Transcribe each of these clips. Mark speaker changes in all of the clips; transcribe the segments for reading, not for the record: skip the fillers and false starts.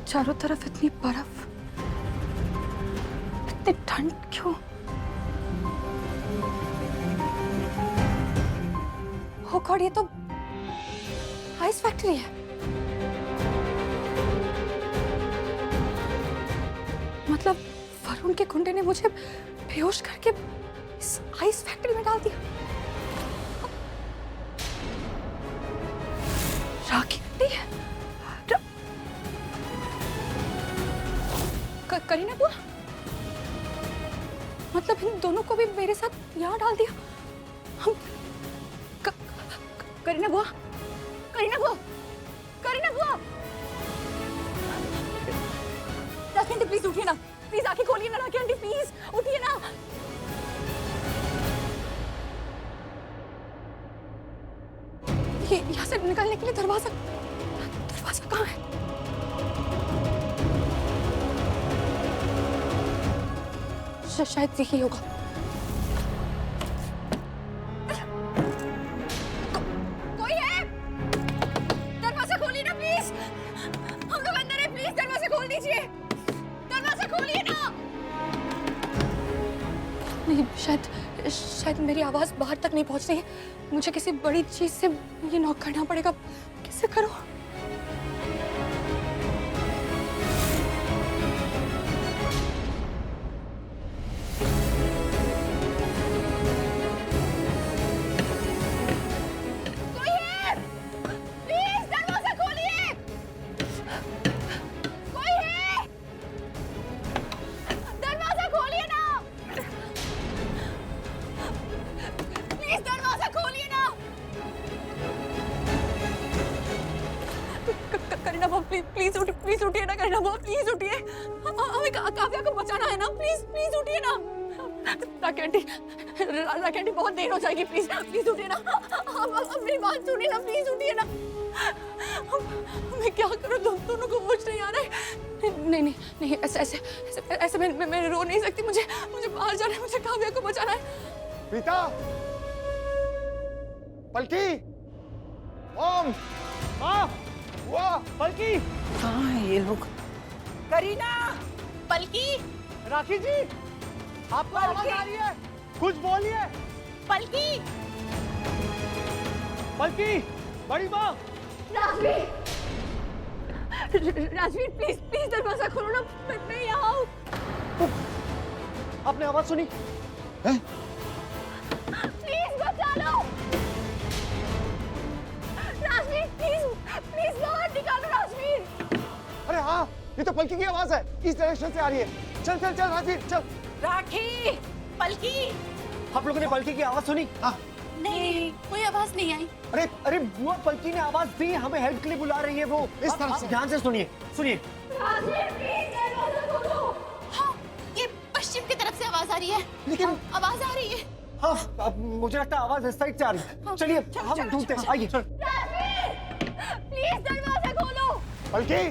Speaker 1: चारों तरफ इतनी बर्फ, इतनी ठंड क्यों? ओ गॉड, ये तो आइस फैक्ट्री है। मतलब वरुण के गुंडे ने मुझे बेहोश करके इस आइस फैक्ट्री में डाल दिया। राखी आंटी है। करीना बुआ, मतलब इन दोनों को भी मेरे साथ यहाँ डाल दिया। हम करीना बुआ, करीना बुआ, करीना बुआ, राखी आंटी प्लीज उठिए ना, प्लीज आंखें खोलिए ना राखी आंटी, प्लीज उठिए ना। ये यहाँ से निकलने के लिए दरवाजा कहाँ है? शायद यही होगा। कोई है? दरवाजा खोलिए ना प्लीज, हम लोग अंदर है, प्लीज दरवाजा खोल दीजिए, दरवाजा खोलिए ना। नहीं, शायद मेरी आवाज बाहर तक नहीं पहुंच रही है, मुझे किसी बड़ी चीज से ये नॉक करना पड़ेगा। कैसे करूं? प्लीज उठिए ना करीना बुआ, प्लीज उठिए, हमें काव्या को बचाना है ना, प्लीज उठिए ना। राखी आंटी बहुत देर हो जाएगी, प्लीज उठिए ना, अब मेरी बात सुनिए ना, प्लीज उठिए ना। मैं क्या करूं, दोनों को होश नहीं आ रहा है। नहीं, ऐसे मैं रो नहीं सकती, मुझे बाहर जाना है, मुझे काव्या को बचाना है।
Speaker 2: प्रीता, पलकी, ओम, वाह, पलकी,
Speaker 3: कहाँ है ये लोग?
Speaker 4: करीना, पलकी,
Speaker 2: राखी जी, आपको आवाज आ रही है? कुछ बोलिए।
Speaker 4: पलकी,
Speaker 2: पलकी, बड़ी माँ।
Speaker 1: राजवीर प्लीज दरवाजा खोलो ना, मैं यहाँ हूँ।
Speaker 2: आपने आवाज सुनी? हैं?
Speaker 1: प्लीज बचा लो। राजवीर प्लीज बाहर निकालो राजवीर।
Speaker 2: अरे हाँ, ये तो पलकी की आवाज है, इस डायरेक्शन से आ रही है। चल राजवीर चल।
Speaker 4: राखी, पलकी,
Speaker 2: आप लोगों ने पलकी की आवाज सुनी? हाँ।
Speaker 4: नहीं, कोई आवाज नहीं आई।
Speaker 2: अरे बुआ, पलकी ने आवाज दी, हमें हेल्प के लिए बुला रही है वो। इस तरफ से ध्यान से सुनिए।
Speaker 1: राजवीर प्लीज दरवाजा खोलो।
Speaker 4: हाँ, ये पश्चिम की तरफ से आवाज आ रही है।
Speaker 2: लेकिन
Speaker 4: आवाज आ रही है।
Speaker 2: हाँ, अब मुझे लगता है आवाज इस साइड से आ रही है। चलिए हम ढूंढते हैं, आइए।
Speaker 1: प्लीज दरवाजा खोलो।
Speaker 2: पलकी,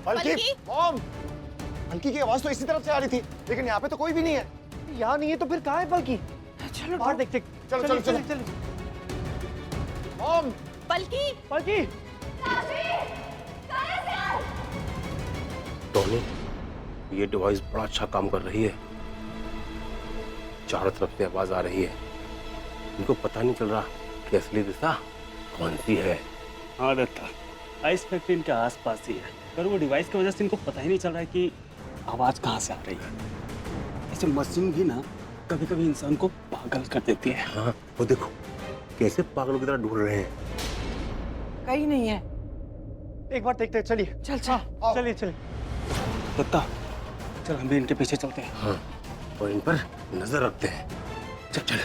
Speaker 4: पलकी,
Speaker 2: ओम, पलकी की आवाज तो इसी तरफ से आ रही थी, लेकिन यहाँ पे तो कोई भी नहीं है। यहाँ नहीं है तो फिर कहाँ है पलकी?
Speaker 3: चलो
Speaker 2: बाहर देखते। चलो। ओम, पलकी।
Speaker 5: टोनी, ये डिवाइस बड़ा अच्छा काम कर रही है, चारों तरफ से आवाज आ रही है, इनको पता नहीं चल रहा कि असली दिशा कौन सी है।
Speaker 6: हाँ दत्ता, आइस फैक्ट्री इनके आसपास ही है, पर वो डिवाइस की वजह से इनको पता ही नहीं चल रहा है कि आवाज कहाँ से आ रही है। ऐसे मशीन भी ना कभी कभी इंसान को पागल कर देती है।
Speaker 5: हाँ, वो देखो कैसे पागलों की तरह ढूंढ रहे हैं।
Speaker 3: कहीं नहीं है।
Speaker 2: एक बार देखते हैं, चलिए। चलिए।
Speaker 6: दत्ता, चल हम भी इनके पीछे चलते हैं।
Speaker 5: हाँ, और इन पर नजर रखते हैं। चल।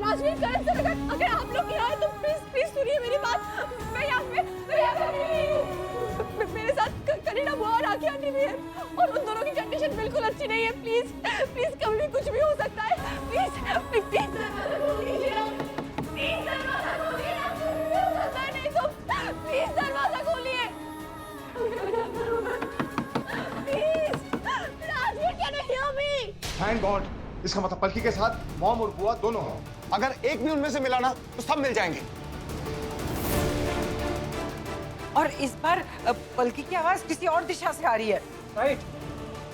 Speaker 1: राजवीर अगर आप लोग यहाँ हैं तो प्लीज सुनिए मेरी बात। मैं यहाँ पे मेरे साथ करीना बुआ और राखी आंटी भी है, और उन दोनों की कंडीशन बिल्कुल अच्छी नहीं है। प्लीज कभी भी कुछ भी हो सकता है। प्लीज नहीं तो प्लीज दरवाजा खोलिए। Please Rajveer, can you hear me?
Speaker 2: Thank God, इसका मतलब पलकी के साथ मॉम और बुआ दोनों हो। अगर एक भी उनमें से मिला ना तो सब मिल जाएंगे।
Speaker 3: और इस बार पलकी की आवाज किसी और दिशा से आ रही है।
Speaker 2: राइट,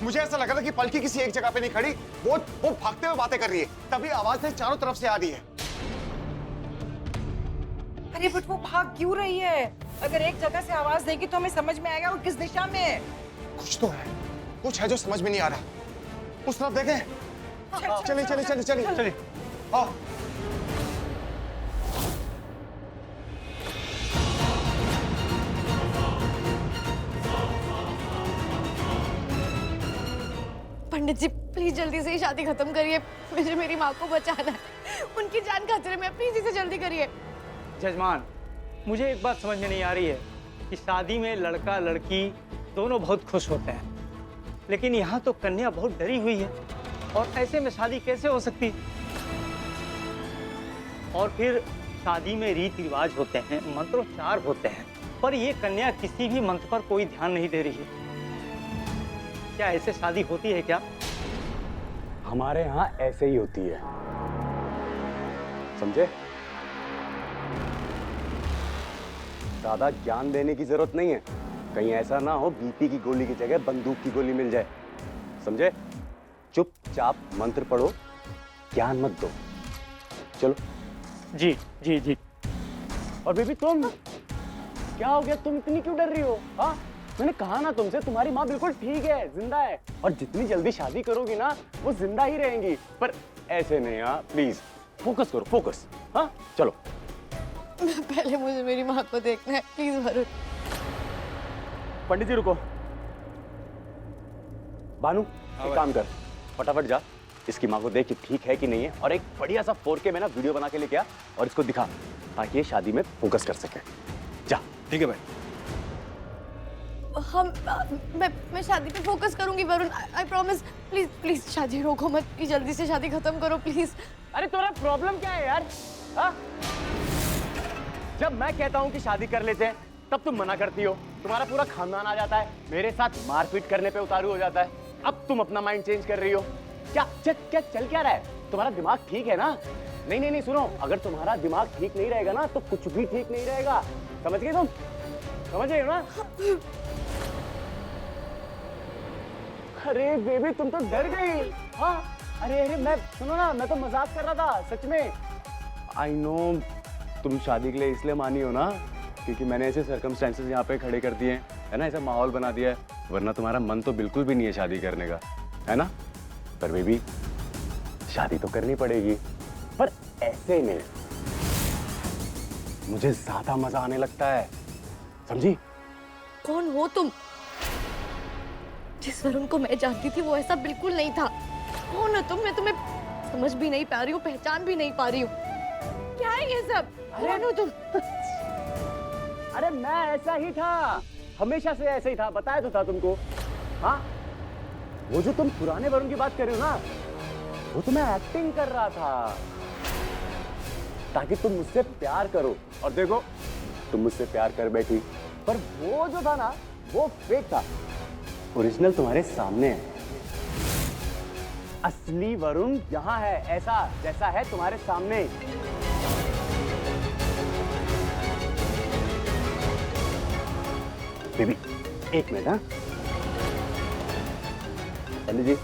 Speaker 2: मुझे ऐसा लग रहा था कि पलकी किसी एक जगह पे नहीं खड़ी, वो भागते हुए बातें कर रही है, तभी आवाज चारों तरफ से आ रही है।
Speaker 3: अरे बट वो भाग क्यों रही है? अगर एक जगह से आवाज देगी तो हमें समझ में आएगा वो किस दिशा में है।
Speaker 2: कुछ तो है, कुछ है जो समझ में नहीं आ रहा। उस तरफ देखें। चलिए चलिए चलिए चलिए चलिए। हाँ,
Speaker 1: पंडित जी प्लीज जल्दी से ही शादी खत्म करिए, मुझे मेरी माँ को बचाना है, उनकी जान खतरे में, प्लीज इसे जल्दी करिए।
Speaker 7: जजमान, मुझे एक बात समझ में नहीं आ रही है कि शादी में लड़का लड़की दोनों बहुत खुश होते हैं, लेकिन यहाँ तो कन्या बहुत डरी हुई है और ऐसे में शादी कैसे हो सकती? और फिर शादी में रीति रिवाज होते हैं, मंत्रोच्चार होते हैं, पर ये कन्या किसी भी मंत्र पर कोई ध्यान नहीं दे रही है। क्या ऐसे शादी होती है क्या?
Speaker 5: हमारे यहाँ ऐसे ही होती है, समझे? ज्यादा ज्ञान देने की जरूरत नहीं है, कहीं ऐसा ना हो बीपी की गोली की जगह बंदूक की गोली मिल जाए, समझे? चुपचाप मंत्र पढ़ो, ज्ञान मत दो। चलो।
Speaker 7: जी जी जी।
Speaker 5: और बेबी तुम क्या हो गया, तुम इतनी क्यों डर रही हो? हाँ, मैंने कहा ना तुमसे, तुम्हारी माँ बिल्कुल ठीक है, जिंदा है, और जितनी जल्दी शादी करोगी ना वो जिंदा ही रहेंगी। पर ऐसे नहीं, हाँ प्लीज फोकस करो, फोकस। हाँ चलो।
Speaker 1: पहले मुझे मेरी माँ को देखना है, प्लीज वरुण।
Speaker 5: पंडित जी रुको। भानु एक काम कर, फटाफट जा इसकी माँ को देख कि ठीक है कि नहीं है, और एक बढ़िया सा 4K में ना वीडियो बना के लेके आ और इसको दिखा, ताकि ये शादी में फोकस कर सके। जा।
Speaker 2: ठीक है भाई।
Speaker 1: मैं शादी पे फोकस करूंगी Varun, I promise. Please please शादी रोको मत, प्लीज जल्दी से शादी खत्म करो प्लीज।
Speaker 5: अरे तुम्हारा प्रॉब्लम क्या है यार? हा? जब मैं कहता हूँ कि शादी कर लेते हैं तब तुम मना करती हो, तुम्हारा पूरा खानदान आ जाता है, मेरे साथ मारपीट करने पे उतारू हो जाता है, अब तुम अपना माइंड चेंज कर रही हो। क्या चल क्या रहा है? तुम्हारा दिमाग ठीक है ना? नहीं नहीं नहीं, सुनो, अगर तुम्हारा दिमाग ठीक नहीं रहेगा ना तो कुछ भी ठीक नहीं रहेगा, समझ गए तुम? समझ रहे हो ना? अरे बेबी तुम तो डर गई। हाँ अरे मैं सुनो ना, मैं तो मजाक कर रहा था सच में। आई नो तुम शादी के लिए इसलिए मानी हो ना क्योंकि मैंने ऐसे सर्कमस्टेंसेस यहाँ पे खड़े कर दिए है ना, ऐसा माहौल बना दिया है, वरना तुम्हारा मन तो बिल्कुल भी नहीं है शादी करने का, है ना? पर बेबी शादी तो करनी पड़ेगी, पर ऐसे नहीं, मुझे ज्यादा मजा आने लगता है, समझी?
Speaker 1: कौन हो तुम? जिस वरुण को मैं जानती थी वो ऐसा बिल्कुल नहीं था। कौन हो तुम? मैं तुम्हें समझ भी नहीं पा रही हूँ, पहचान भी नहीं पा रही हूँ। क्या है ये सब? कौन हो तुम?
Speaker 5: अरे मैं ऐसा ही था, हमेशा से ऐसा ही था, बताया तो था तुमको। हाँ वो जो तुम पुराने वरुण की बात कर रहे हो ना, वो तो मैं एक्टिंग कर रहा था ताकि तुम मुझसे प्यार करो, और देखो तुम मुझसे प्यार कर बैठी। पर वो जो था ना वो फेक था, ओरिजिनल तुम्हारे सामने है। असली वरुण यहाँ है, ऐसा जैसा है तुम्हारे सामने। बेबी एक मिनट। हाँ पंडित जी,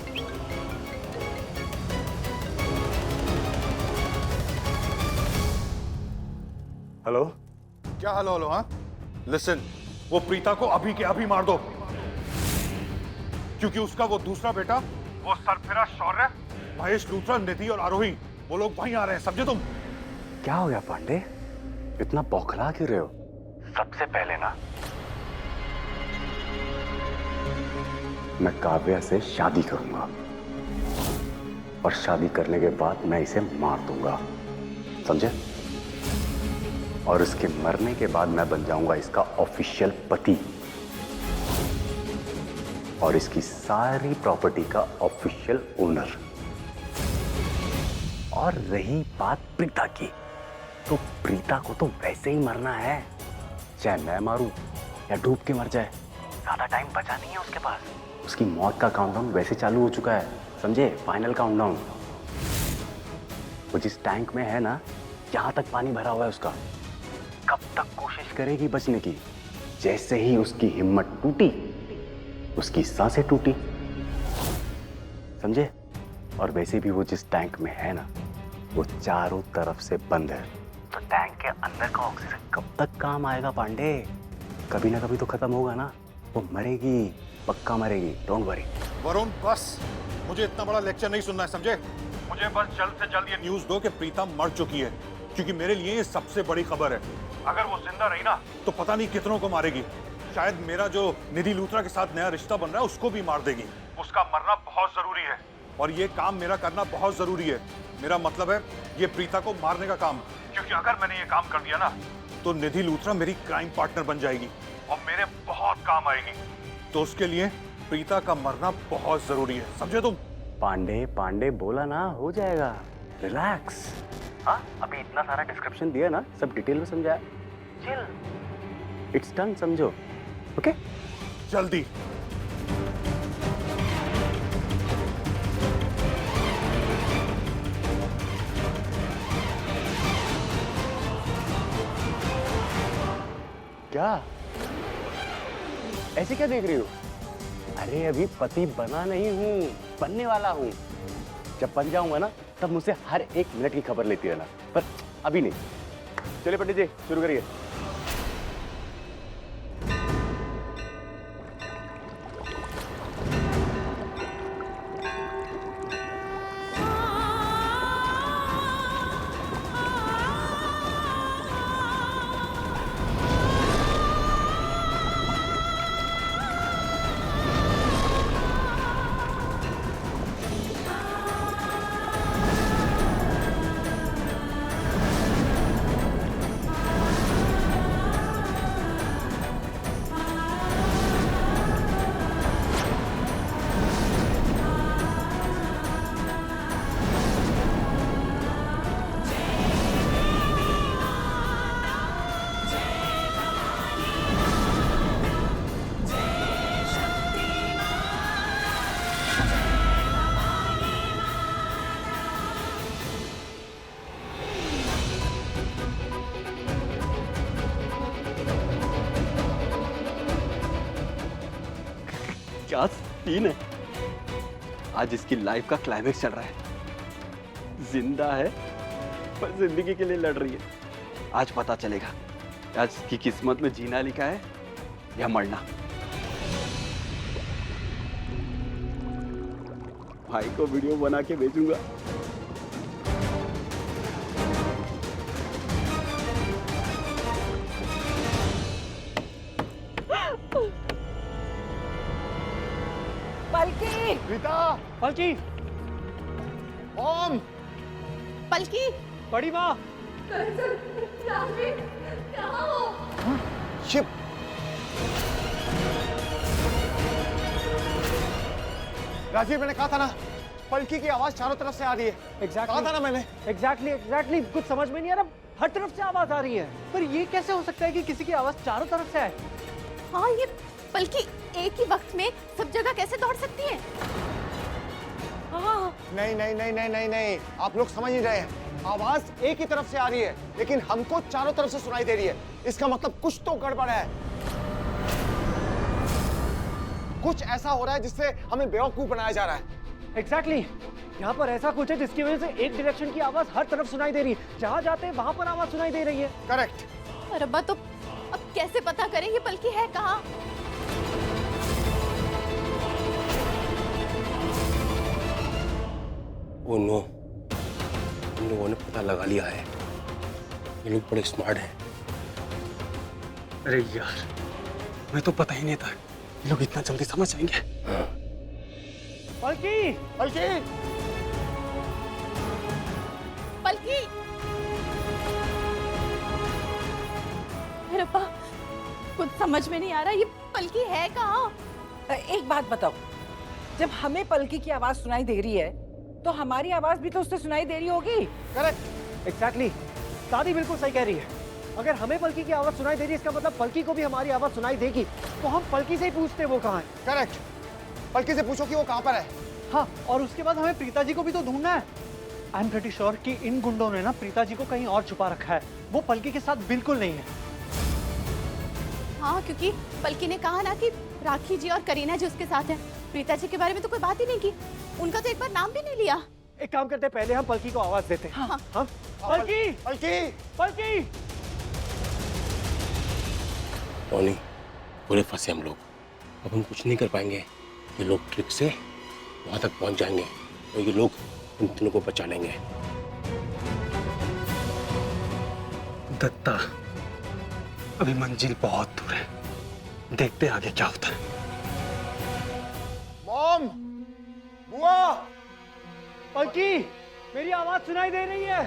Speaker 5: हेलो।
Speaker 8: क्या हेलो हेलो? हाँ लिसन, वो प्रीता को अभी के अभी मार दो, क्योंकि उसका वो दूसरा बेटा, वो सरफिरा शौर्य, महेश लूथरा, निधि और आरोही, वो लोग वहीं आ रहे हैं, समझे तुम?
Speaker 5: क्या हो गया पांडे, इतना बौखला क्यों रहे हो? सबसे पहले ना मैं काव्या से शादी करूंगा, और शादी करने के बाद मैं इसे मार दूंगा, समझे? और उसके मरने के बाद मैं बन जाऊंगा इसका ऑफिशियल पति, और इसकी सारी प्रॉपर्टी का ऑफिशियल ओनर। और रही बात प्रीता की, तो प्रीता को तो वैसे ही मरना है, चाहे मैं मारूं या डूब के मर जाए, ज्यादा टाइम बचा नहीं है उसके पास, उसकी मौत का काउंटडाउन वैसे चालू हो चुका है, समझे? Final countdown. वो जिस टैंक में है ना, यहाँ तक पानी भरा हुआ है उसका, कब तक कोशिश करेगी बचने की? जैसे ही उसकी हिम्मत टूटी, उसकी सांसें टूटी, समझे? और वैसे भी वो जिस टैंक में है ना, वो चारों तरफ से बंद है, तो टैंक के अंदर का ऑक्सीजन कब तक काम आएगा पांडे? कभी ना कभी तो खत्म होगा ना। वो मरेगी, पक्का मरेगी, डोंट वरी।
Speaker 8: वरुण बस, मुझे इतना बड़ा लेक्चर नहीं सुनना है, समझे? मुझे बस जल्द से जल्द ये न्यूज दो कि प्रीता मर चुकी है, क्योंकि मेरे लिए ये सबसे बड़ी खबर है। अगर वो जिंदा रही ना, तो पता नहीं कितनों को मारेगी। शायद मेरा जो निधि लूथरा के साथ नया रिश्ता बन रहा है उसको भी मार देगी। उसका मरना बहुत जरूरी है और ये काम मेरा करना बहुत जरूरी है। मेरा मतलब है ये प्रीता को मारने का काम, क्योंकि अगर मैंने ये काम कर दिया ना, तो निधि लूथरा मेरी क्राइम पार्टनर बन जाएगी और मेरे बहुत काम आएगी। तो उसके लिए प्रीता का मरना बहुत जरूरी है, समझे तुम?
Speaker 5: पांडे पांडे बोला ना, हो जाएगा, रिलैक्स। हाँ, अभी इतना सारा डिस्क्रिप्शन दिया ना, सब डिटेल में समझाया, चिल, इट्स डन, समझो, ओके?
Speaker 8: जल्दी।
Speaker 5: क्या ऐसे क्या देख रही हो? अरे अभी पति बना नहीं हूँ, बनने वाला हूँ। जब बन जाऊंगा ना, तब मुझसे हर एक मिनट की खबर लेती रहना, पर अभी नहीं। चलिए पंडित जी, शुरू करिए।
Speaker 6: क्या सीन है? आज इसकी लाइफ का क्लाइमेक्स चल रहा है। जिंदा है पर जिंदगी के लिए लड़ रही है। आज पता चलेगा आज इसकी किस्मत में जीना लिखा है या मरना। भाई को वीडियो बना के भेजूंगा।
Speaker 3: पलकी,
Speaker 2: प्रीता,
Speaker 7: पलकी,
Speaker 2: ओम,
Speaker 4: पलकी,
Speaker 7: बड़ी माँ,
Speaker 2: शिप। राजीव, मैंने कहा था ना, पलकी की आवाज चारों तरफ से आ रही है। कहा था ना मैंने।
Speaker 7: एग्जैक्टली कुछ समझ में नहीं आ रहा। हर तरफ से आवाज आ रही है, पर ये कैसे हो सकता है कि किसी की आवाज चारों तरफ से आए?
Speaker 4: हाँ ये पलकी एक ही वक्त में सब जगह कैसे दौड़ सकती है? हाँ
Speaker 2: नहीं नहीं नहीं नहीं नहीं नहीं, आप लोग समझ नहीं रहे हैं। आवाज एक ही तरफ से आ रही है, लेकिन हमको चारों तरफ से सुनाई दे रही है। इसका मतलब कुछ तो गड़बड़ है। कुछ ऐसा हो रहा है जिससे हमें बेवकूफ बनाया जा रहा है।
Speaker 7: एग्जैक्टली यहाँ पर ऐसा कुछ है जिसकी वजह से एक डायरेक्शन की आवाज हर तरफ सुनाई दे रही है। जहाँ जाते हैं वहां पर आवाज सुनाई दे रही है।
Speaker 2: करेक्ट।
Speaker 4: और अब्बा, तो अब कैसे पता करें ये पलकी है कहाँ?
Speaker 9: ओह नो, इन लोगों ने पता लगा लिया है। ये लोग बड़े स्मार्ट हैं।
Speaker 6: अरे यार, मैं तो पता ही नहीं था ये लोग इतना जल्दी समझ जाएंगे।
Speaker 7: पलकी,
Speaker 2: पलकी,
Speaker 4: पलकी, मेरे अब्बा, कुछ समझ में नहीं आ रहा ये पलकी है कहाँ?
Speaker 3: एक बात बताओ, जब हमें पलकी की आवाज सुनाई दे रही है, तो हमारी आवाज भी तो उससे सुनाई दे रही होगी।
Speaker 2: करेक्ट।
Speaker 7: एग्जैक्टली दादी बिल्कुल सही कह रही है। अगर हमें पलकी की आवाज सुनाई दे रही है, इसका मतलब पलकी को भी हमारी आवाज सुनाई देगी। तो हम पलकी से ही पूछते वो कहाँ है।
Speaker 2: करेक्ट। पलकी से पूछो कि वो कहाँ पर है।
Speaker 7: हाँ, और उसके बाद हमें प्रीता जी को भी तो ढूंढना है। आई एम प्रेटी श्योर कि इन गुंडों ने ना प्रीता जी को कहीं और छुपा रखा है। वो पलकी के साथ बिल्कुल नहीं है।
Speaker 4: हाँ, क्योंकि पलकी ने कहा ना कि राखी जी और करीना जी उसके साथ हैं। प्रीता जी के बारे में तो कोई बात ही नहीं की। उनका तो एक बार नाम भी नहीं लिया।
Speaker 7: एक काम करते हैं, पहले हम पलकी को आवाज देते हैं।
Speaker 4: हाँ।
Speaker 7: हाँ? पलकी,
Speaker 2: पलकी,
Speaker 7: पलकी।
Speaker 9: टॉनी, पूरे फंसे हम लोग। अब हम कुछ नहीं कर पाएंगे। ये लोग ट्रिक से वहां तक पहुंच जाएंगे और ये लोग इन तीनों को बचा लेंगे।
Speaker 6: दत्ता, अभी मंजिल बहुत दूर है, देखते आगे क्या होता है।
Speaker 2: मॉम, बुआ,
Speaker 7: पलकी, मेरी आवाज सुनाई दे रही है।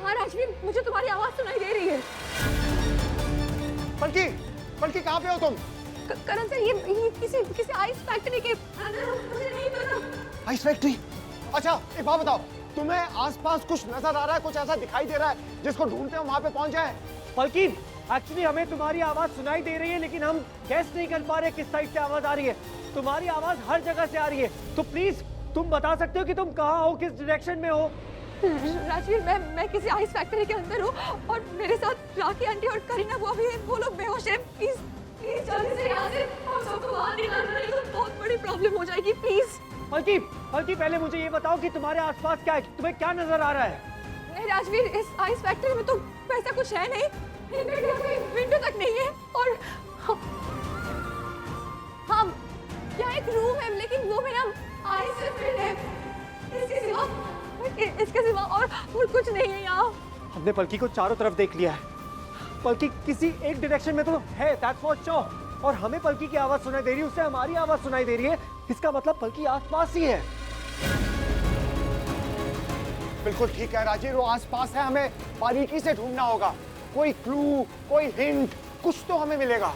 Speaker 1: हाँ राजवीर, मुझे तुम्हारी आवाज सुनाई दे रही है।
Speaker 2: पलकी, पलकी कहाँ पे हो तुम?
Speaker 1: करण सर, ये किसी आइस फैक्ट्री के अंदर, मुझे नहीं पता।
Speaker 2: Ice factory? अच्छा एक बात बताओ, तुम्हें आसपास कुछ नजर आ रहा है, कुछ ऐसा दिखाई दे रहा है जिसको ढूंढते हैं वहां पे पहुंच जाए?
Speaker 7: पलकी, एक्चुअली हमें तुम्हारी आवाज सुनाई दे रही है, लेकिन हम गैस नहीं कर पा रहे किस साइड से आवाज आ रही है। तुम्हारी आवाज हर जगह से आ रही है, तो प्लीज तुम बता सकते हो कि तुम कहाँ हो, किस डायरेक्शन में हो?
Speaker 1: राजवीर, मैं किसी आइस फैक्ट्री के अंदर हूँ और मेरे साथ राखी आंटी और करीना बुआ भी हैं। वो लोग बेहोश हैं। प्लीज प्लीज जल्दी से यहाँ से हम सबको बाहर निकालना, नहीं तो बहुत बड़ी प्रॉब्लम हो जाएगी। प्लीज।
Speaker 7: पलकी, पलकी, पहले मुझे ये बताओ कि तुम्हारे आसपास क्या है, तुम्हें क्या नजर आ रहा है?
Speaker 1: नहीं राजवीर, इस आइस फैक्ट्री में तो वैसा कुछ है नहीं। विंडो तक नहीं है और हम यहाँ एक रूम है, लेकिन वो मेरा आइस से फिल्ड है। इसके सिवा और कुछ नहीं है यहाँ।
Speaker 7: हमने पलकी को चारों तरफ देख लिया है। पलकी किसी एक डायरेक्शन में तो है, दैट्स फॉर श्योर। और हमें पलकी की आवाज सुनाई दे रही है, उससे हमारी आवाज सुनाई दे रही है। इसका मतलब पलकी आसपास ही है।
Speaker 2: बिल्कुल ठीक है राजीव, वो आसपास है, हमें बारीकी से ढूंढना होगा। कोई क्लू, कोई हिंट, कुछ तो हमें मिलेगा।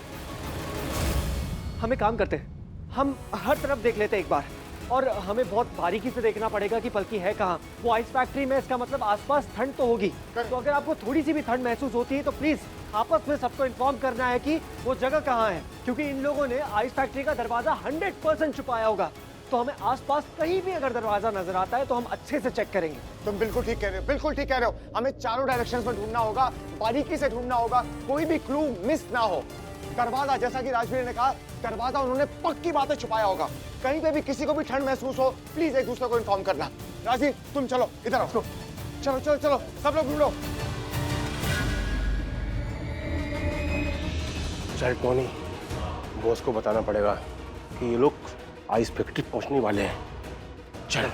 Speaker 7: हमें काम करते हैं, हम हर तरफ देख लेते हैं एक बार, और हमें बहुत बारीकी से देखना पड़ेगा कि पलकी है कहाँ। वो आइस फैक्ट्री में, इसका मतलब आसपास ठंड तो होगी। तो अगर आपको थोड़ी सी भी ठंड महसूस होती है तो प्लीज आपस में सबको इन्फॉर्म करना है कि वो जगह कहाँ है, क्योंकि इन लोगों ने आइस फैक्ट्री का दरवाजा 100% छुपाया होगा। तो हमें आसपास कहीं भी अगर दरवाजा नजर आता है तो हम अच्छे से चेक करेंगे।
Speaker 2: तुम बिल्कुल ठीक कह रहे हो, बिल्कुल ठीक कह रहे हो। हमें चारों डायरेक्शंस में ढूंढना होगा, बारीकी से ढूंढना होगा, कोई भी क्लू मिस ना हो। दरवाजा, जैसा कि राजवीर ने कहा, दरवाजा उन्होंने पक्की बातें छुपाया होगा। कहीं पे भी किसी को भी ठंड महसूस हो, प्लीज एक दूसरे को इन्फॉर्म करना। राजीव, तुम चलो इधर आओ। चलो चलो चलो, सब लोग ढूंढो।
Speaker 9: चल टॉनी, बॉस को बताना पड़ेगा कि ये लोग आइस फैक्ट्री पहुंचने वाले हैं। चल।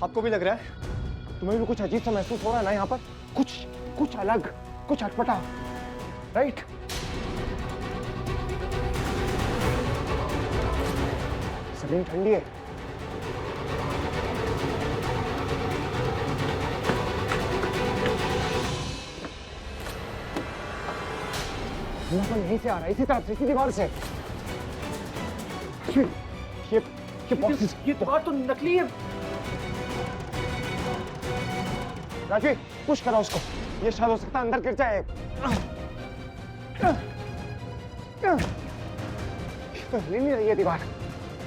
Speaker 2: आपको भी लग रहा है? तुम्हें भी कुछ अजीब सा महसूस हो रहा है ना यहाँ पर? कुछ अलग, कुछ अटपटा, राइट? जमीन ठंडी है। धुआं यहीं से आ रहा है, इसी तरफ से, इसी दीवार से। ये बॉक्सेस,
Speaker 7: ये दीवार तो नकली है।
Speaker 2: राजवीर, पुश करो उसको, ये शायद हो सकता है अंदर गिर जाए। तो हिल नहीं रही है दीवार,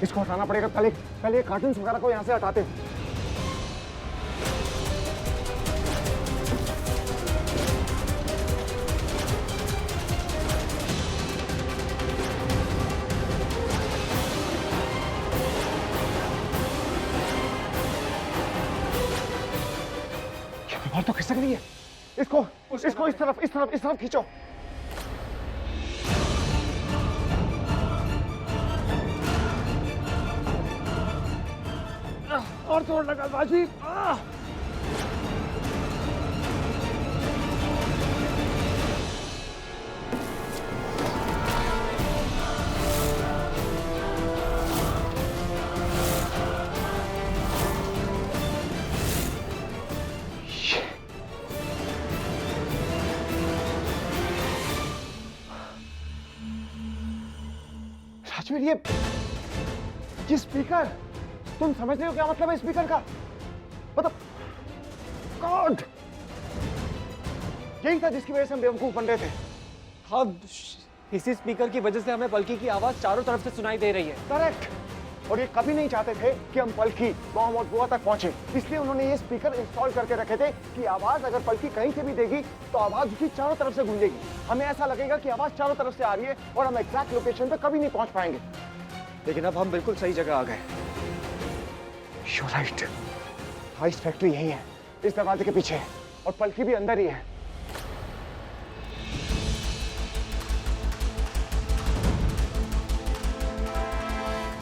Speaker 2: इसको हटाना पड़ेगा। पहले कार्टून्स वगैरह को यहाँ से हटाते। दीवार तो खिसक रही है, इसको इस तरफ खींचो। और जोर लगा राजवीर। राजवीर, ये स्पीकर, तुम समझ रहे हो क्या मतलब है स्पीकर का? मतलब गॉड, यही था जिसकी वजह से हम बेवकूफ बन रहे थे।
Speaker 5: अब इसी स्पीकर की वजह से हमें पलकी की आवाज चारों तरफ से सुनाई दे रही है।
Speaker 2: करेक्ट। और ये कभी नहीं चाहते थे कि हम पलकी मोहम्मद बुआ तक पहुंचे, इसलिए उन्होंने ये स्पीकर इंस्टॉल करके रखे थे कि आवाज अगर पलकी कहीं से भी देगी तो आवाज उसकी चारों तरफ से गूंजेगी। हमें ऐसा लगेगा कि आवाज चारों तरफ से आ रही है और हम एग्जैक्ट लोकेशन पे कभी नहीं पहुंच पाएंगे।
Speaker 5: लेकिन अब हम बिल्कुल सही जगह आ गए।
Speaker 2: You're right. आइस फैक्ट्री यही है, इस दरवाजे के पीछे है, और पलकी भी अंदर ही है।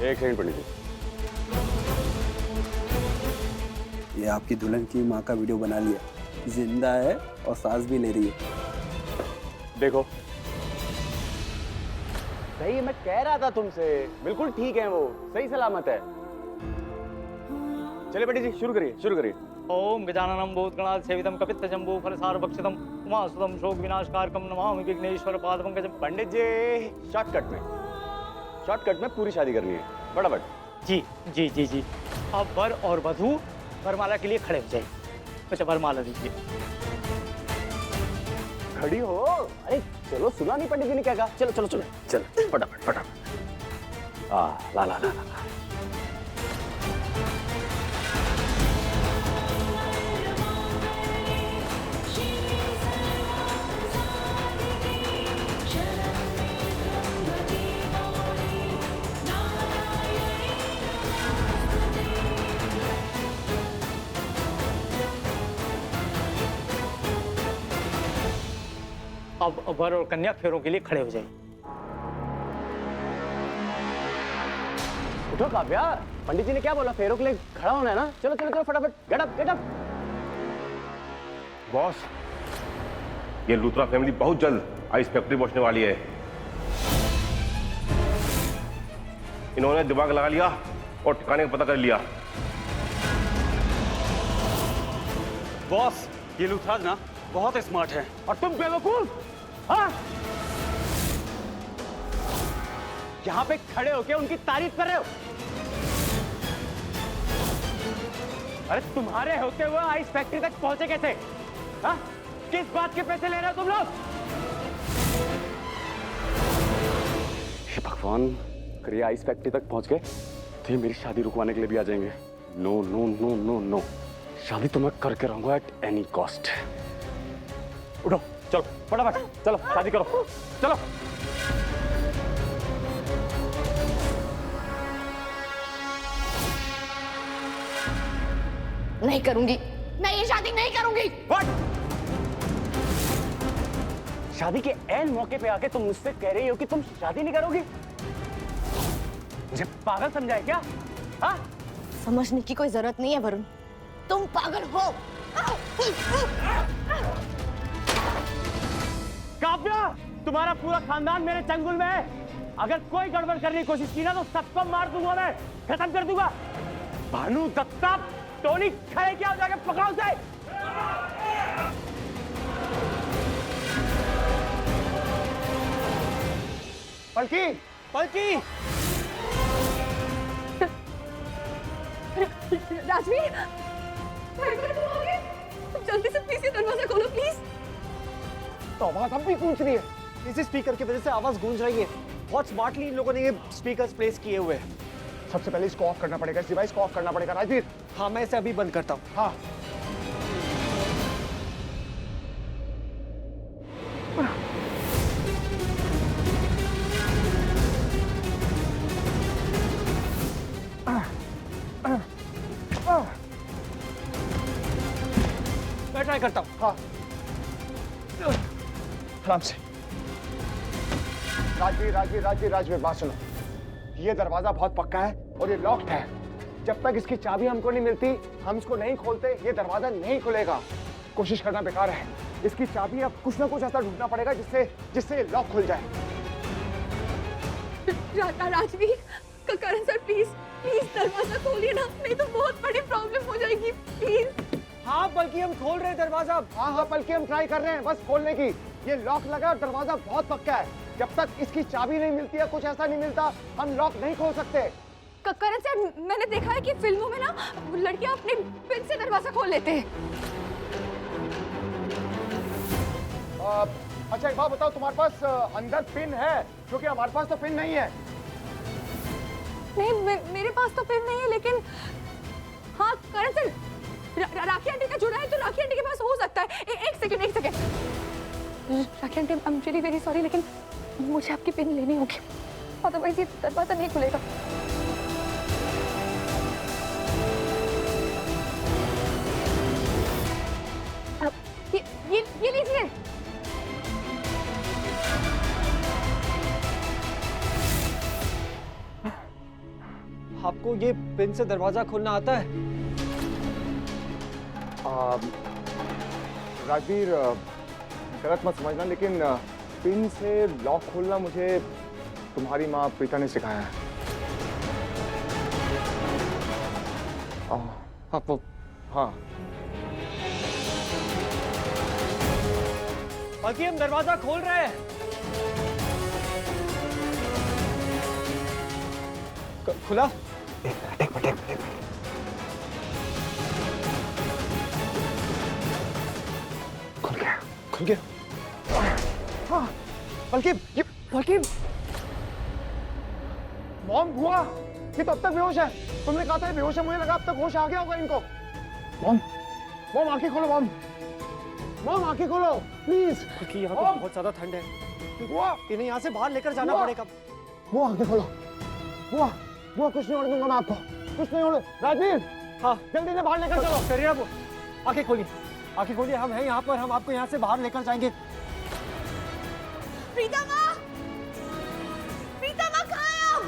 Speaker 5: एक सेकंड पंडित जी।
Speaker 10: ये आपकी दुल्हन की माँ का वीडियो बना लिया, जिंदा है और सांस भी ले रही है।
Speaker 5: देखो सही, मैं कह रहा था तुमसे, बिल्कुल ठीक है वो, सही सलामत है। चलिए पंडित जी शुरू करिए, शुरू करिए।
Speaker 7: ओम गजाननम भूतगणात् सेवितम कपित्थ जम्बू फलसार भक्षितम उमासुतम शोक विनाशकारकम नमामि विघ्नेश्वर पादपंकजम।
Speaker 5: पंडित जी शॉर्टकट में पूरी शादी करनी है, फटाफट।
Speaker 7: जी जी जी जी। अब वर और वधू वरमाला के लिए खड़े हो जाइए। अच्छा वरमाला दीजिए।
Speaker 5: खड़ी हो। अरे चलो, सुना नहीं पंडित जी ने क्या कहा? चलो चलो चलो चलो फटाफट फटाफट। ला ला ला ला।
Speaker 7: अब वर और कन्या फेरों के लिए खड़े हो जाइए।
Speaker 5: उठो काव्या, पंडित जी ने क्या बोला? फेरों के लिए खड़ा होना है ना? चलो चलो चलो फटाफट, get up get up.
Speaker 9: Boss, ये लूथरा फैमिली बहुत जल्द आइस फैक्ट्री पहुंचने वाली है। इन्होंने दिमाग लगा लिया और ठिकाने का पता कर लिया।
Speaker 6: बॉस, ये लूथराज ना बहुत स्मार्ट है।
Speaker 5: और तुम बेवकूफ, हाँ? यहाँ पे खड़े होके उनकी तारीफ कर रहे हो? अरे तुम्हारे होते हुए आइस फैक्ट्री तक पहुंचे कैसे? हाँ? किस बात के पैसे ले रहे हो तुम लोग? हे भगवान, अगर ये आइस फैक्ट्री तक पहुंच गए तो ये मेरी शादी रुकवाने के लिए भी आ जाएंगे। No no no no no, शादी तो मैं करके रहूंगा एट एनी कॉस्ट। उठो, चलो फटाफट, चलो शादी करो, चलो।
Speaker 1: नहीं करूंगी, मैं ये शादी नहीं करूंगी।
Speaker 5: What? शादी के ऐन मौके पे आके तुम मुझसे कह रही हो कि तुम शादी नहीं करोगी? मुझे पागल समझा है क्या? हाँ?
Speaker 1: समझने की कोई जरूरत नहीं है वरुण, तुम पागल हो।
Speaker 5: काव्या, तुम्हारा पूरा खानदान मेरे चंगुल में है। अगर कोई गड़बड़ करने की कोशिश की ना तो सबको मार दूंगा, मैं खत्म कर दूंगा। भानु दत्ता, टोनी, खड़े क्या हो जाके पकड़ो उसे।
Speaker 2: पलकी,
Speaker 5: पलकी,
Speaker 1: राजवीर, जल्दी से प्लीज ये दरवाजा खोलो प्लीज।
Speaker 2: तो आवाज अब भी गूंज रही है।
Speaker 5: इसी स्पीकर की वजह से आवाज गूंज रही है। बहुत स्मार्टली इन लोगों ने ये स्पीकर्स प्लेस किए हुए हैं।
Speaker 2: सबसे पहले इसको ऑफ करना पड़ेगा, इस डिवाइस को ऑफ करना पड़ेगा। राजवीर,
Speaker 5: हाँ, मैं इसे अभी बंद करता हूँ।
Speaker 2: हाँ।
Speaker 5: मैं ट्राई करता हूँ।
Speaker 2: हाँ, आराम से। राजवीर राजवीर राजवीर राजवीर, बात सुनो। ये दरवाजा बहुत पक्का है और ये लॉक्ड है। जब तक इसकी चाबी हमको नहीं मिलती, हम इसको नहीं खोलते, ये दरवाजा नहीं खुलेगा। कोशिश करना बेकार है। इसकी चाबी अब कुछ ना कुछ ऐसा ढूंढना पड़ेगा जिससे ये लॉक खुल जाए।
Speaker 1: राजवीर, करण सर प्लीज प्लीज दरवाजा खोलिए ना, नहीं तो बहुत बड़ी प्रॉब्लम हो जाएगी प्लीज।
Speaker 5: हाँ, बल्कि हम खोल रहे हैं दरवाजा।
Speaker 2: हाँ हाँ, बल्कि हम ट्राई कर रहे हैं बस खोलने की। ये लॉक लगा और दरवाजा बहुत पक्का है। जब तक इसकी चाबी नहीं मिलती है, कुछ ऐसा नहीं मिलता, हम लॉक नहीं खोल सकते।
Speaker 1: करण सर, मैंने देखा है कि फिल्मों में ना लड़कियां अपने पिन से दरवाजा खोल लेते हैं।
Speaker 2: अच्छा एक बात बताओ, तुम्हारे पास अंदर पिन है? क्योंकि हमारे पास तो पिन नहीं है।
Speaker 1: नहीं मेरे पास तो पिन नहीं है, लेकिन हाँ करण सर, राखी आंटी का जुड़ा है तो राखी आंटी के पास हो सकता है। एक second rakhi aunty, I am really very sorry, लेकिन मुझे आपकी पिन लेनी होगी, अदरवाइज ये दरवाजा नहीं खुलेगा। ये लीजिए।
Speaker 7: आपको ये पिन से दरवाजा खोलना आता है?
Speaker 2: राजवीर, गलत मत समझना, लेकिन पिन से लॉक खोलना मुझे तुम्हारी माँ प्रीता ने सिखाया है। आपको हाँ,
Speaker 7: बाकी हम दरवाजा खोल रहे हैं। खुला?
Speaker 2: एक मिनट। खुल गया। हाँ, बल्कि मॉम, हुआ ये तो अब तक बेहोश है। तुमने कहा था ये बेहोश है, मुझे लगा अब तक होश आ गया होगा इनको। मॉम आंखें खोलो, मॉम आंखें खोलो प्लीज।
Speaker 7: क्योंकि यहाँ तो बहुत ज्यादा ठंड है, इन्हें यहाँ से बाहर लेकर जाना पड़ेगा।
Speaker 2: वो आंखें खोलो। वो कुछ नहीं होने दूंगा मैं आपको, कुछ नहीं होने। राजवीर, हाँ जल्दी से बाहर लेकर चलो।
Speaker 7: करिए वो, आंखें खोलिए, हम हैं यहाँ पर, हम आपको यहाँ से बाहर लेकर जाएंगे।
Speaker 4: प्रीता माँ कहाँ है आप?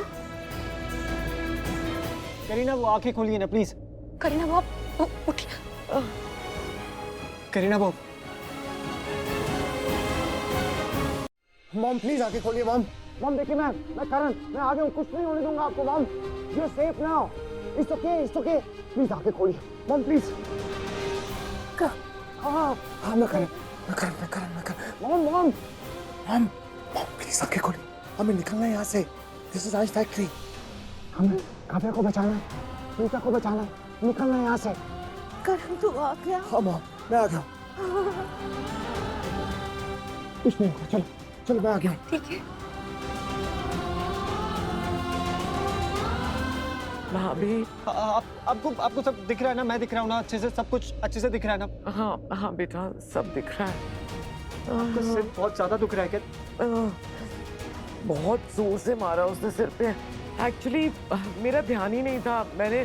Speaker 7: करीना वो आंखें खोलिए ना प्लीज।
Speaker 1: करीना वो उठिए।
Speaker 7: करीना वो,
Speaker 2: मॉम प्लीज आंखें खोलिए। मॉम देखिए, मैं करण, मैं आ गया हूँ, कुछ नहीं होने दूंगा आपको। Mom you are safe now, it's okay. Please आंखें खोलिए मॉम, प्लीज। हाँ मैं करण। मॉम प्लीज आंखें खोलिए, हमें निकलना है यहाँ से। This is ice factory. हमें काव्या को बचाना है, प्रीता को बचाना है, निकलना है यहाँ से।
Speaker 4: करण तू आ गया?
Speaker 2: हाँ मॉम मैं आ गया। कुछ नहीं होगा, चलो मैं आ गया।
Speaker 1: ठीक है।
Speaker 11: भाभी,
Speaker 7: आपको सब दिख रहा है ना? मैं दिख रहा हूँ ना अच्छे से? सब कुछ अच्छे से दिख रहा है ना?
Speaker 11: हाँ बेटा, सब दिख रहा है।
Speaker 7: आपका सिर बहुत ज्यादा दुख रहा है क्या?
Speaker 11: बहुत जोर से मारा उसने सिर पे। एक्चुअली मेरा ध्यान ही नहीं था, मैंने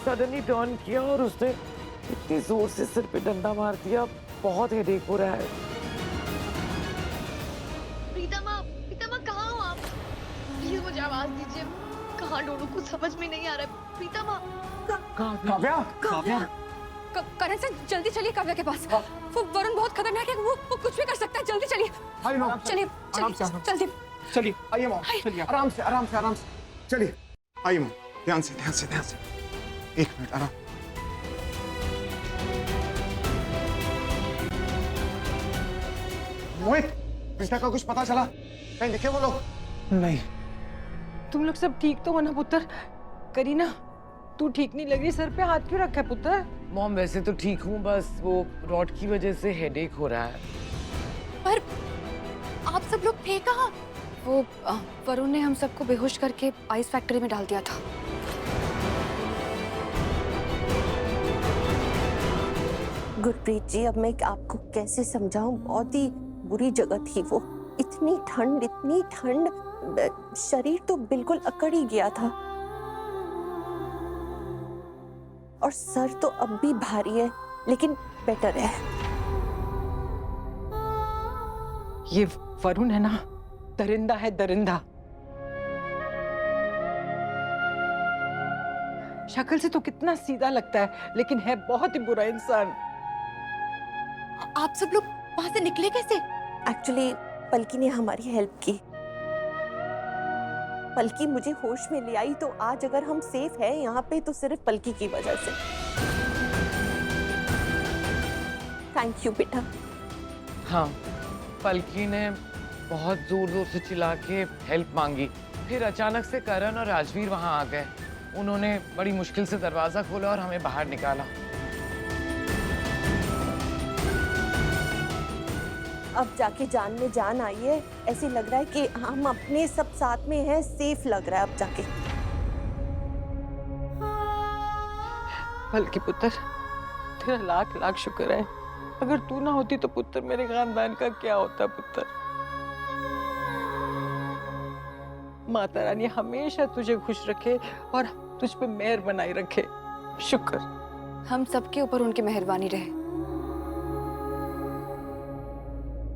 Speaker 11: सडनली टर्न किया और उसने इतनी जोर से सिर पे डंडा मार दिया। बहुत हेडेक हो रहा है।
Speaker 12: प्रीता माँ कहाँ हो आप? प्लीज मुझे आवाज दीजिए, कहाँ ढूंढूं, कुछ समझ में नहीं आ रहा है। प्रीता माँ।
Speaker 2: काव्या।
Speaker 1: करण सर जल्दी चलिए काव्या के पास। वो वरुण बहुत खतरनाक है, वो कुछ भी कर सकता है। जल्दी चलिए। चलिए जल्दी
Speaker 7: चलिए।
Speaker 2: आइए मॉम, चलिए आराम से। चलिए आइए मॉम, ध्यान से। एक मिनट आराम। मोहित, प्रीता का कुछ पता चला? कहीं दिखे वो लोग?
Speaker 3: नहीं। तुम लोग सब ठीक तो हो ना पुत्र? करीना, तू ठीक नहीं लग रही, सर पे हाथ क्यों रखा है पुत्र?
Speaker 11: मॉम वैसे तो ठीक हूँ, बस वो रॉड की वजह से हेडेक हो रहा है।
Speaker 1: पर आप सब लोग थे कहाँ? वो वरुण ने हम सबको बेहोश करके आइस फैक्ट्री में डाल दिया था।
Speaker 13: गुरप्रीत जी, अब मैं आपको कैसे समझाऊं, बहुत ही बुरी जगह थी वो। इतनी ठंड, शरीर तो बिल्कुल अकड़ ही गया था और सर तो अब भी भारी है, लेकिन बेटर है।
Speaker 3: ये वरुण है ना, दरिंदा है, दरिंदा। शक्ल से तो कितना सीधा लगता है, लेकिन है बहुत ही बुरा इंसान।
Speaker 4: आप सब लोग वहां से निकले कैसे?
Speaker 13: एक्चुअली पलकी ने हमारी हेल्प की। पलकी मुझे होश में ले आई, तो आज अगर हम सेफ हैं यहाँ पे तो सिर्फ पलकी की वजह से। थैंक यू बेटा।
Speaker 11: हाँ, पलकी ने बहुत जोर से चिल्ला के हेल्प मांगी, फिर अचानक से करण और राजवीर वहां आ गए। उन्होंने बड़ी मुश्किल से दरवाजा खोला और हमें बाहर निकाला।
Speaker 13: अब जाके जान में जान आई है। ऐसे लग रहा है कि हम अपने सब साथ में हैं, सेफ लग रहा है अब जाके।
Speaker 3: बल्कि पुत्र, तेरा लाख लाख शुक्र है। अगर तू ना होती तो पुत्र मेरे खानदान का क्या होता पुत्र। माता रानी हमेशा तुझे खुश रखे और तुझ पे मेहर बनाई रखे। शुक्र।
Speaker 1: हम सबके ऊपर उनकी मेहरबानी रहे।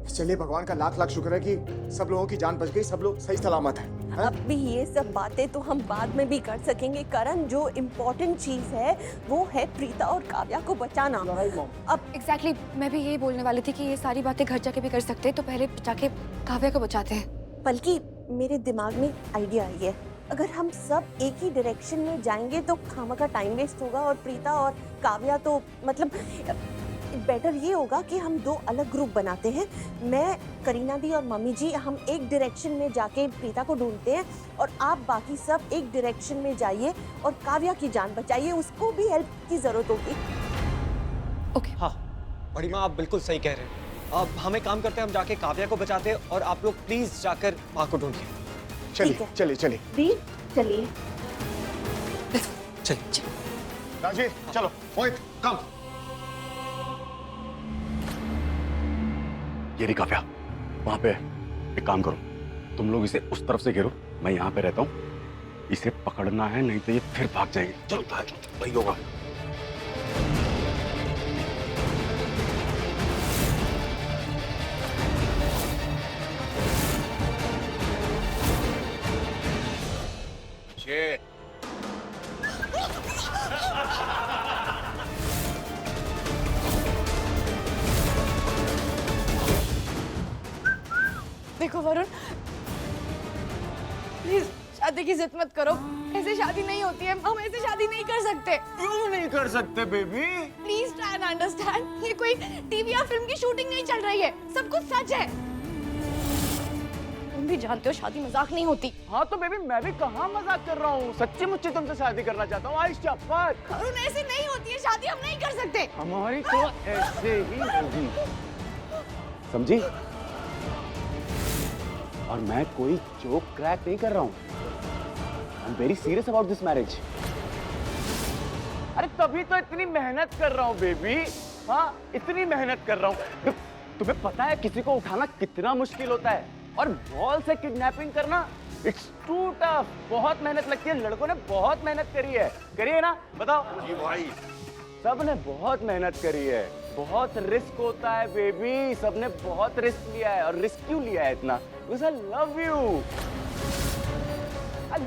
Speaker 2: चलिए, भगवान का लाख लाख शुक्र है कि सब लोगों की जान बच गई, सब लोग सही सलामत हैं।
Speaker 13: अब भी ये सब बातें तो हम बाद में भी कर सकेंगे करण, जो इम्पोर्टेंट चीज है वो है प्रीता और काव्या को बचाना।
Speaker 1: अब एग्जैक्टली मैं भी यही बोलने वाली थी कि ये सारी बातें घर जाके भी कर सकते हैं, तो पहले जाके काव्या को बचाते हैं।
Speaker 13: बल्कि मेरे दिमाग में आइडिया आई है, अगर हम सब एक ही डायरेक्शन में जाएंगे तो खामखा टाइम वेस्ट होगा और प्रीता और काव्या तो मतलब बेटर ये होगा कि हम दो अलग ग्रुप बनाते हैं। मैं, करीना दी और मम्मी जी हम एक डायरेक्शन में जाके प्रीता को ढूंढते हैं और आप बाकी सब एक डायरेक्शन में जाइए और काव्या की जान बचाइए, उसको भी हेल्प की जरूरत होगी।
Speaker 1: ओके।
Speaker 14: हाँ बड़ी माँ, आप बिल्कुल सही कह रहे हैं। अब हम एक काम करते हैं, हम जाके काव्या को बचाते हैं और आप लोग प्लीज जाकर माँ को ढूंढिए।
Speaker 2: चलिए चलिए चलिए
Speaker 13: दी चलिए।
Speaker 14: चलिए
Speaker 2: राजवीर चलो, मोहित कम।
Speaker 5: ये रही काव्या वहां पे। एक काम करो, तुम लोग इसे उस तरफ से घेरो, मैं यहाँ पे रहता हूँ। इसे पकड़ना है, नहीं तो ये फिर भाग जाएगी। चलो वही होगा।
Speaker 1: देखो वरुण, प्लीज शादी की जिद मत करो। ऐसे शादी नहीं होती है, हम ऐसे शादी नहीं कर सकते।
Speaker 5: क्यों नहीं कर सकते baby?
Speaker 1: Please try and understand. ये कोई टीवी या फिल्म की शूटिंग नहीं चल रही है, सब कुछ सच है। तुम भी जानते हो शादी मजाक नहीं होती।
Speaker 5: हाँ तो बेबी, मैं भी कहाँ मजाक कर रहा हूँ, सच्ची मुच्ची तुमसे शादी करना चाहता हूँ। आइश शपथ।
Speaker 1: वरुण ऐसे नहीं होती है शादी, हम नहीं कर सकते।
Speaker 5: हमारी तो ऐसे ही होगी, समझी? और मैं कोई जोक क्रैक नहीं कर रहा हूँ। I am very serious about this marriage. अरे तभी तो इतनी मेहनत कर रहा हूँ बेबी। हाँ, इतनी मेहनत कर रहा हूँ। तुम्हें पता है किसी को उठाना कितना मुश्किल होता है, और बॉल से किडनैपिंग करना इट्स टू टफ। बहुत मेहनत लगती है, लड़कों ने बहुत मेहनत करी है ना? बताओ
Speaker 8: जी भाई,
Speaker 5: सबने बहुत मेहनत करी है, बहुत रिस्क होता है बेबी, सबने बहुत रिस्क लिया है। और रिस्क क्यों लिया है इतना? बिकॉज़ आई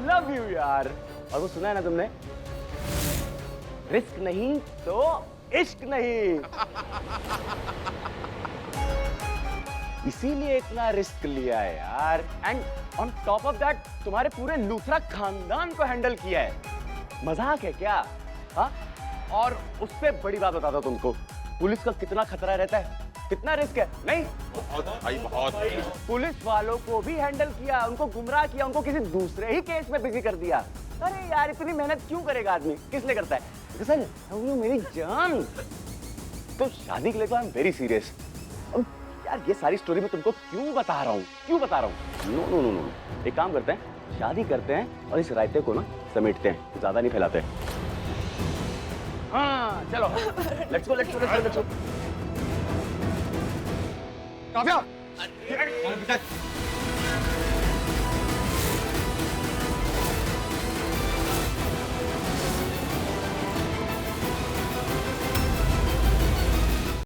Speaker 5: लव यू यार। और वो सुना है ना तुमने, रिस्क नहीं तो इश्क नहीं। इसीलिए इतना रिस्क लिया है यार। And on top of that तुम्हारे पूरे लूथरा खानदान को हैंडल किया है। मजाक है क्या? हाँ, और उससे बड़ी बात बताता हूं तुमको, पुलिस का कितना खतरा रहता है, कितना रिस्क है। नहीं
Speaker 8: बहुत भाई, बहुत।
Speaker 5: पुलिस वालों को भी हैंडल किया, उनको गुमराह किया, उनको किसी दूसरे ही केस में बिजी कर दिया। अरे यार, इतनी मेहनत क्यों करेगा आदमी? किस लिए करता है? मेरी जान। तो शादी के लिए तो आई एम वेरी सीरियस। यार ये सारी स्टोरी मैं तुमको क्यों बता रहा हूँ? नो नो नो नो, एक काम करते हैं, शादी करते हैं और इस रायते को ना समेटते हैं, ज्यादा नहीं फैलाते। हाँ चलो, लेट्स गो।
Speaker 2: काव्या